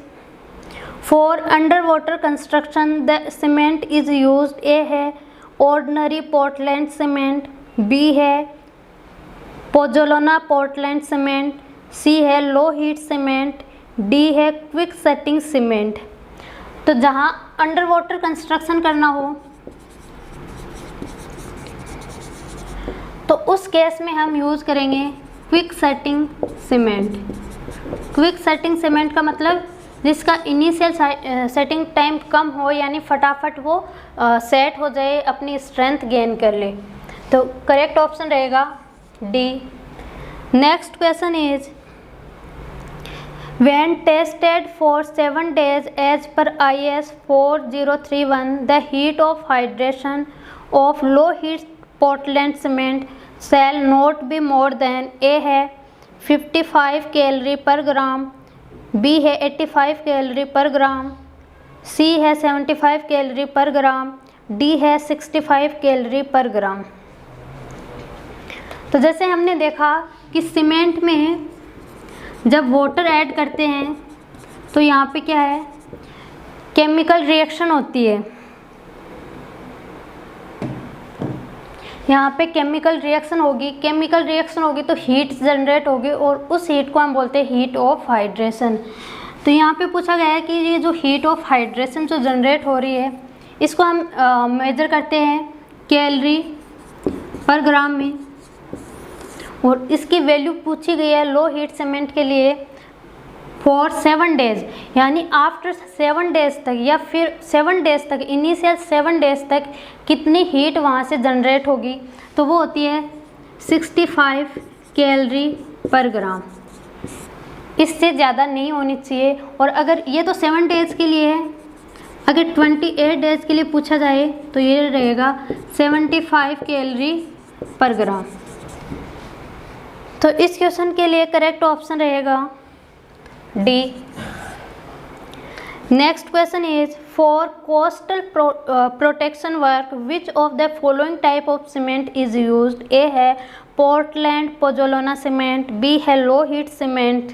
for under water construction the cement is used, A है ऑर्डिनरी पोर्टलैंड सीमेंट, बी है पोजोलाना पोर्टलैंड सीमेंट, सी है लो हीट सीमेंट, डी है क्विक सेटिंग सीमेंट। तो जहाँ अंडर वाटर कंस्ट्रक्शन करना हो तो उस केस में हम यूज़ करेंगे quick setting cement. Quick setting cement का मतलब जिसका इनिशियल सेटिंग टाइम कम हो, यानी फटाफट वो सेट हो जाए, अपनी स्ट्रेंथ गेन कर ले। तो करेक्ट ऑप्शन रहेगा D. Next question is when tested for 7 days as per IS 4031 the heat of hydration of low heat Portland cement shall not be more than, A है 55 calorie पर ग्राम, B है 85 calorie पर ग्राम, C है 75 calorie पर ग्राम, D है 65 calorie पर ग्राम। तो जैसे हमने देखा कि सीमेंट में जब वाटर ऐड करते हैं तो यहाँ पे क्या है, केमिकल रिएक्शन होती है। यहाँ पे केमिकल रिएक्शन होगी तो हीट जनरेट होगी और उस हीट को हम बोलते हैं हीट ऑफ हाइड्रेशन। तो यहाँ पे पूछा गया है कि ये जो हीट ऑफ हाइड्रेशन जो जनरेट हो रही है इसको हम मेजर करते हैं कैलोरी पर ग्राम में, और इसकी वैल्यू पूछी गई है लो हीट सीमेंट के लिए फॉर 7 डेज, यानी आफ्टर 7 डेज तक या फिर 7 डेज तक, इनिशियल 7 डेज तक कितनी हीट वहाँ से जनरेट होगी। तो वो होती है 65 कैलोरी पर ग्राम, इससे ज़्यादा नहीं होनी चाहिए। और अगर ये तो 7 डेज के लिए है, अगर 28 डेज के लिए पूछा जाए तो ये रहेगा 75 कैलोरी पर ग्राम। तो इस क्वेश्चन के लिए करेक्ट ऑप्शन रहेगा D. Next question is for coastal protection work which of the following type of cement is used, A है पोर्टलैंड पोजोलाना सीमेंट, बी है लो हीट सीमेंट,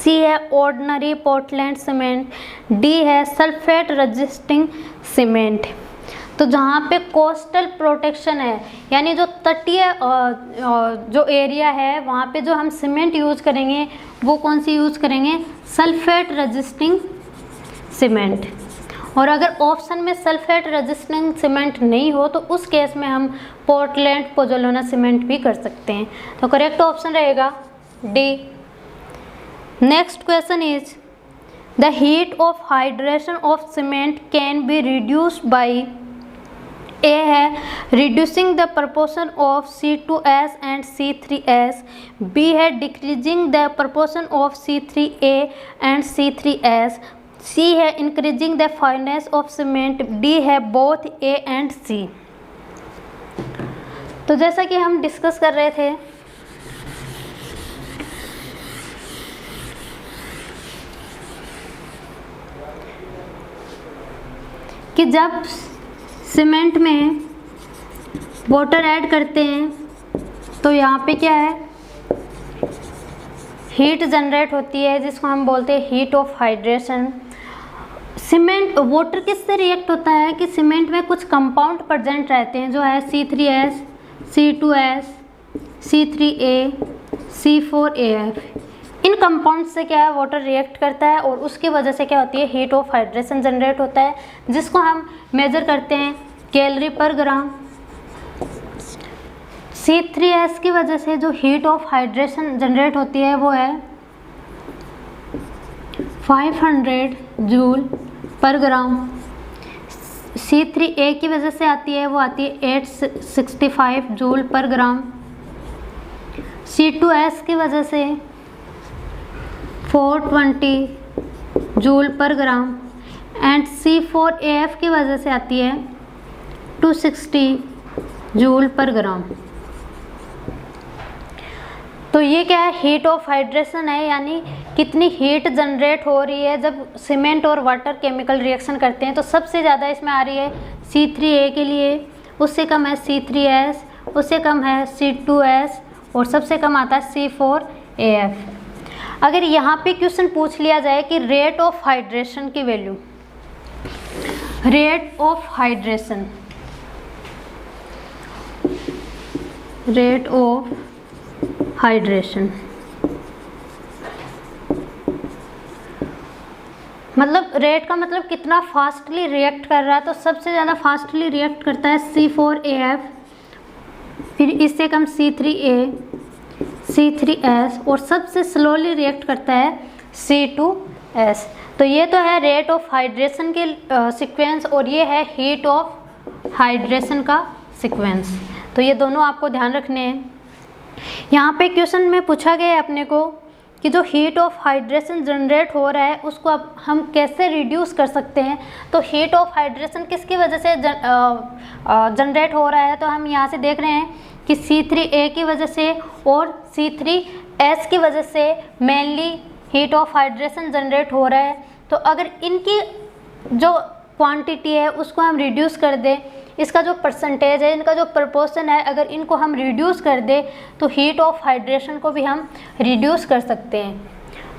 सी है ऑर्डिनरी पोर्टलैंड सीमेंट, डी है sulphate resisting cement. तो जहाँ पे coastal protection है, यानी जो तटीय जो एरिया है वहाँ पे जो हम सीमेंट यूज़ करेंगे वो कौन सी यूज़ करेंगे, सल्फेट रेजिस्टिंग सीमेंट। और अगर ऑप्शन में सल्फेट रेजिस्टिंग सीमेंट नहीं हो तो उस केस में हम पोर्टलैंड पोजोलाना सीमेंट भी कर सकते हैं। तो करेक्ट ऑप्शन रहेगा D. Next question is the heat of hydration of cement can be reduced by, A है reducing the proportion of C2S and C3S, B है decreasing the proportion of C3A and C3S, C है increasing the fineness of cement, D है both A and C. तो जैसा कि हम discuss कर रहे थे कि जब सीमेंट में वाटर ऐड करते हैं तो यहाँ पे क्या है, हीट जनरेट होती है जिसको हम बोलते हैं heat of hydration. Cement water किससे रिएक्ट होता है कि सीमेंट में कुछ कंपाउंड प्रेजेंट रहते हैं जो है C3S, C2S, C3A, C4AF। इन कंपाउंड से क्या है, वाटर रिएक्ट करता है और उसकी वजह से क्या होती है, हीट ऑफ हाइड्रेशन जनरेट होता है जिसको हम मेजर करते हैं कैलोरी पर ग्राम। C3S की वजह से जो हीट ऑफ हाइड्रेशन जनरेट होती है वो है 500 जूल पर ग्राम। C3A की वजह से आती है वो आती है 865 जूल पर ग्राम। C2S की वजह से 420 जूल पर ग्राम एंड C4AF की वजह से आती है 260 जूल पर ग्राम। तो ये क्या है, हीट ऑफ हाइड्रेशन है, यानी कितनी हीट जनरेट हो रही है जब सीमेंट और वाटर केमिकल रिएक्शन करते हैं। तो सबसे ज़्यादा इसमें आ रही है C3A के लिए, उससे कम है C3S, उससे कम है C2S और सबसे कम आता है C4AF। अगर यहाँ पे क्वेश्चन पूछ लिया जाए कि रेट ऑफ हाइड्रेशन की value, rate of hydration, rate of hydration मतलब रेट का मतलब कितना फास्टली रिएक्ट कर रहा है। तो सबसे ज़्यादा फास्टली रिएक्ट करता है C4AF, फिर इससे कम C3A, C3S और सबसे स्लोली रिएक्ट करता है C2S। तो ये तो है रेट ऑफ हाइड्रेशन के सीक्वेंस और ये है हीट ऑफ हाइड्रेशन का सीक्वेंस। तो ये दोनों आपको ध्यान रखने हैं। यहाँ पे क्वेश्चन में पूछा गया है अपने को कि जो हीट ऑफ हाइड्रेशन जनरेट हो रहा है उसको अब हम कैसे रिड्यूस कर सकते हैं। तो हीट ऑफ हाइड्रेशन किसकी वजह से जनरेट हो रहा है, तो हम यहाँ से देख रहे हैं कि C3A की वजह से और C3S की वजह से mainly heat of hydration generate हो रहा है। तो अगर इनकी जो क्वांटिटी है उसको हम रिड्यूस कर दें, इसका जो परसेंटेज है, इनका जो प्रपोर्शन है, अगर इनको हम रिड्यूस कर दें तो हीट ऑफ हाइड्रेशन को भी हम रिड्यूस कर सकते हैं।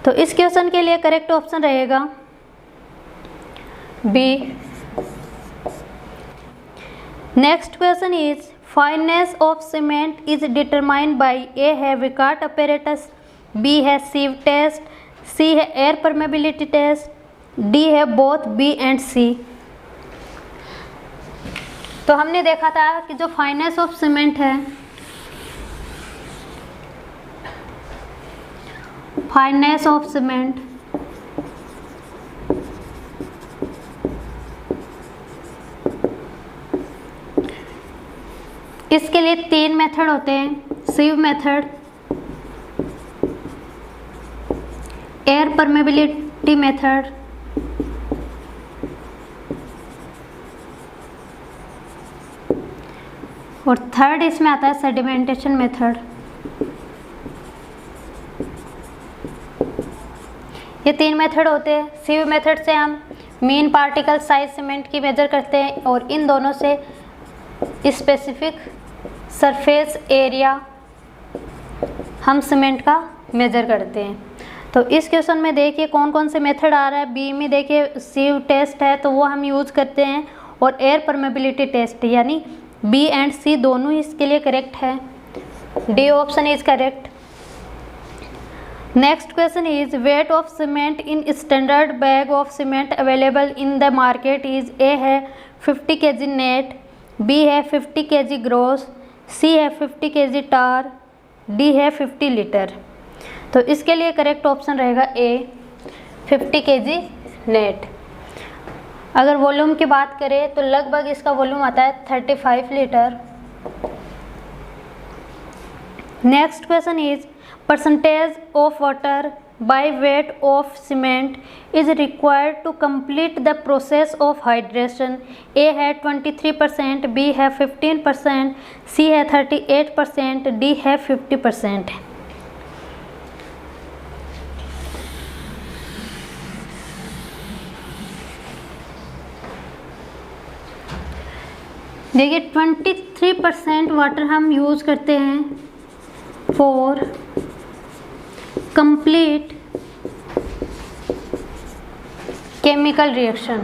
तो इस क्वेश्चन के लिए करेक्ट ऑप्शन रहेगा B. Next question is fineness of cement is determined by A है विकार्ट अपैरेटस, बी है सीव टेस्ट, सी है एयर परमेबिलिटी टेस्ट, डी है बोथ बी एंड सी। तो हमने देखा था कि जो फाइननेस ऑफ सीमेंट है, फाइननेस ऑफ सीमेंट इसके लिए 3 मेथड होते हैं, sieve method, air permeability method और थर्ड इसमें आता है सेडिमेंटेशन मेथड। ये 3 मेथड होते हैं। सीव मेथड से हम मीन पार्टिकल साइज सीमेंट की मेजर करते हैं और इन दोनों से स्पेसिफिक सरफेस एरिया हम सीमेंट का मेजर करते हैं। तो इस क्वेश्चन में देखिए कौन कौन से मेथड आ रहा है। बी में देखिए सीव टेस्ट है तो वो हम यूज़ करते हैं और एयर परमेबिलिटी टेस्ट, यानी बी एंड सी दोनों ही इसके लिए करेक्ट है। D option is correct. Next question is wait of cement in standard bag of cement available in the market is A है 50 kg नेट, बी है 50 kg ग्रॉस, सी है 50 kg टार, D है 50 litre. तो इसके लिए करेक्ट ऑप्शन रहेगा ए 50 kg net. अगर volume की बात करें तो लगभग इसका वॉल्यूम आता है 35 litre. Next question is percentage of water by weight of cement is required to complete the process of hydration. A है 23%, बी है 15%, सी है 38%, डी है 50%। देखिए 23% वाटर हम यूज़ करते हैं फॉर कंप्लीट केमिकल रिएक्शन।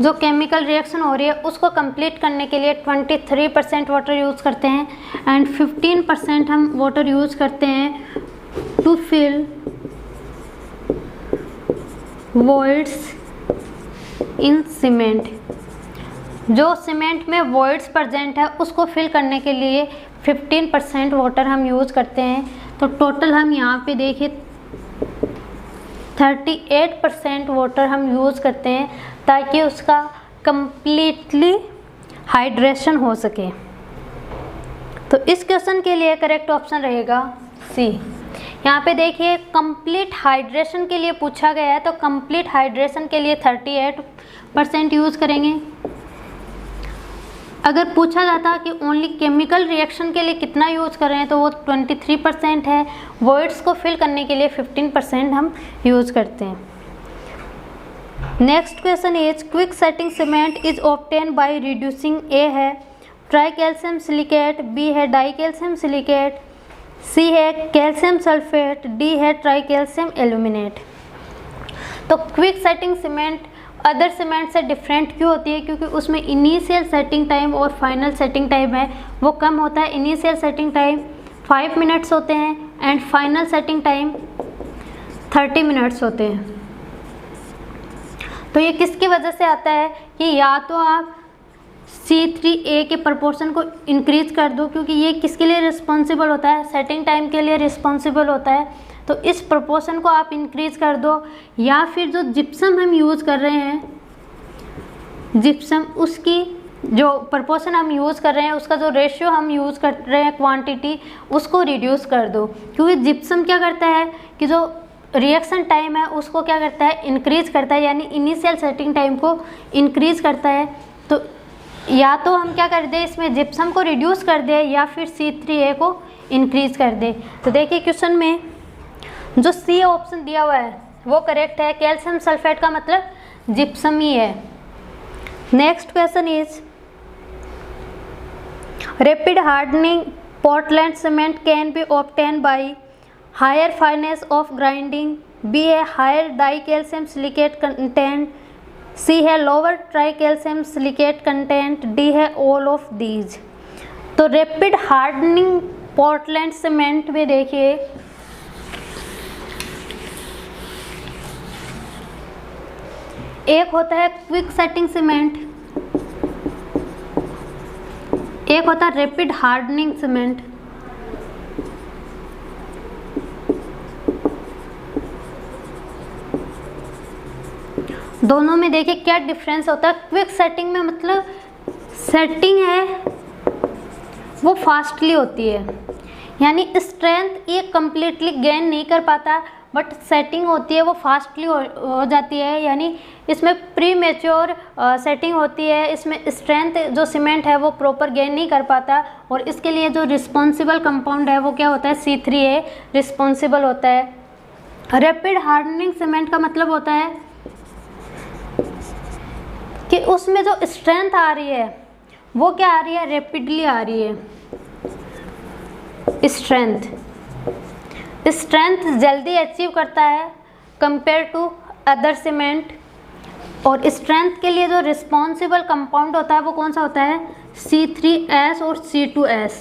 जो केमिकल रिएक्शन हो रही है उसको कंप्लीट करने के लिए 23% वाटर यूज़ करते हैं एंड 15% हम वाटर यूज़ करते हैं to fill voids in cement. जो सीमेंट में वॉइड्स प्रेजेंट है उसको फिल करने के लिए 15% वाटर हम यूज़ करते हैं। तो टोटल हम यहाँ पे देखिए 38% वाटर हम यूज़ करते हैं ताकि उसका कंप्लीटली हाइड्रेशन हो सके। तो इस क्वेश्चन के लिए करेक्ट ऑप्शन रहेगा सी। यहाँ पे देखिए कंप्लीट हाइड्रेशन के लिए पूछा गया है, तो कंप्लीट हाइड्रेशन के लिए 38% यूज़ करेंगे। अगर पूछा जाता कि ओनली केमिकल रिएक्शन के लिए कितना यूज़ कर रहे हैं तो वो 23% है। वर्ड्स को फिल करने के लिए 15% हम यूज़ करते हैं। Next question is quick setting cement is obtain by reducing. A है ट्राई कैल्शियम सिलिकेट, बी है डाई कैल्शियम सिलिकेट, सी है कैल्शियम सल्फेट, डी है ट्राई कैल्शियम एल्यूमिनेट। तो quick setting cement other cement से different क्यों होती है? क्योंकि उसमें इनिशियल सेटिंग टाइम और फाइनल सेटिंग टाइम है वो कम होता है। इनिशियल सेटिंग टाइम 5 मिनट्स होते हैं and final setting time 30 minutes होते हैं। तो ये किसकी वजह से आता है कि या तो आप C3A के प्रपोर्शन को इंक्रीज कर दो, क्योंकि ये किसके लिए रिस्पॉन्सिबल होता है? सेटिंग टाइम के लिए रिस्पॉन्सिबल होता है। तो इस प्रपोर्शन को आप इंक्रीज कर दो, या फिर जो जिप्सम हम यूज़ कर रहे हैं, जिप्सम उसकी जो प्रपोर्शन हम यूज़ कर रहे हैं उसका जो रेशियो हम यूज़ कर रहे हैं क्वांटिटी उसको रिड्यूस कर दो। क्योंकि जिप्सम क्या करता है कि जो रिएक्शन टाइम है उसको क्या करता है? इंक्रीज करता है, यानी इनिशियल सेटिंग टाइम को इंक्रीज करता है। तो या तो हम क्या कर दें, इसमें जिप्सम को रिड्यूस कर दें या फिर C3A को इंक्रीज कर दें। तो देखिए क्वेश्चन में जो सी ऑप्शन दिया हुआ है वो करेक्ट है। कैल्शियम सल्फेट का मतलब जिप्सम ही है। Next question is rapid hardening Portland cement can be obtain by higher fineness of grinding, B है higher di calcium silicate content, C है lower tri calcium silicate content, D है all of these. तो rapid hardening Portland cement में देखिए एक होता है quick setting cement, एक होता है रैपिड हार्डनिंग सीमेंट। दोनों में देखिए क्या डिफरेंस होता है। क्विक सेटिंग में मतलब सेटिंग है वो फास्टली होती है, यानी स्ट्रेंथ ये कंप्लीटली गेन नहीं कर पाता, बट सेटिंग होती है वो फास्टली हो जाती है, यानी इसमें प्री मैच्योर सेटिंग होती है। इसमें स्ट्रेंथ जो सीमेंट है वो प्रॉपर गेन नहीं कर पाता, और इसके लिए जो रिस्पॉन्सिबल कंपाउंड है वो क्या होता है? C3A रिस्पॉन्सिबल होता है। रैपिड हार्डनिंग सीमेंट का मतलब होता है कि उसमें जो स्ट्रेंथ आ रही है वो क्या आ रही है? रैपिडली आ रही है। स्ट्रेंथ जल्दी अचीव करता है कंपेयर टू अदर सीमेंट, और स्ट्रेंथ के लिए जो रिस्पॉन्सिबल कंपाउंड होता है वो कौन सा होता है? C3S और C2S।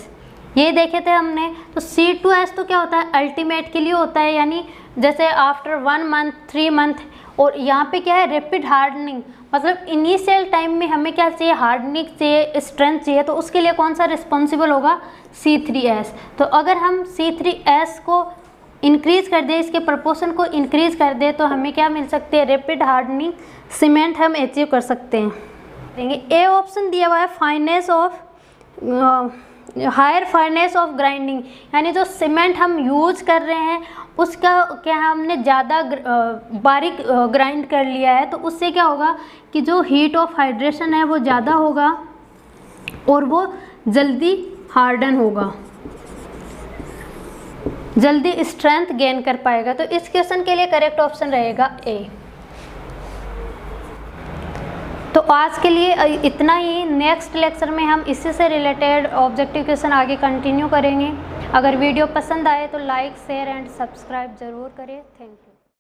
ये देखे थे हमने। तो C2S तो क्या होता है? अल्टीमेट के लिए होता है, यानी जैसे आफ्टर 1 मंथ 3 मंथ। और यहाँ पे क्या है? रैपिड हार्डनिंग, मतलब इनिशियल टाइम में हमें क्या चाहिए? हार्डनिंग चाहिए, स्ट्रेंथ चाहिए। तो उसके लिए कौन सा रिस्पॉन्सिबल होगा? C3S। तो अगर हम C3S को इंक्रीज कर दे, इसके प्रपोर्शन को इंक्रीज कर दे, तो हमें क्या मिल सकते हैं? रैपिड हार्डनिंग सीमेंट हम अचीव कर सकते हैं। ए ऑप्शन दिया हुआ है fineness of higher fineness of grinding, यानी जो सीमेंट हम यूज कर रहे हैं उसका क्या हमने ज़्यादा बारीक ग्राइंड कर लिया है, तो उससे क्या होगा कि जो हीट ऑफ हाइड्रेशन है वो ज़्यादा होगा और वो जल्दी हार्डन होगा, जल्दी स्ट्रेंथ गेन कर पाएगा। तो इस क्वेश्चन के लिए करेक्ट ऑप्शन रहेगा ए। तो आज के लिए इतना ही। नेक्स्ट लेक्चर में हम इसी से रिलेटेड ऑब्जेक्टिव क्वेश्चन आगे कंटिन्यू करेंगे। अगर वीडियो पसंद आए तो लाइक शेयर एंड सब्सक्राइब ज़रूर करें। Thank you.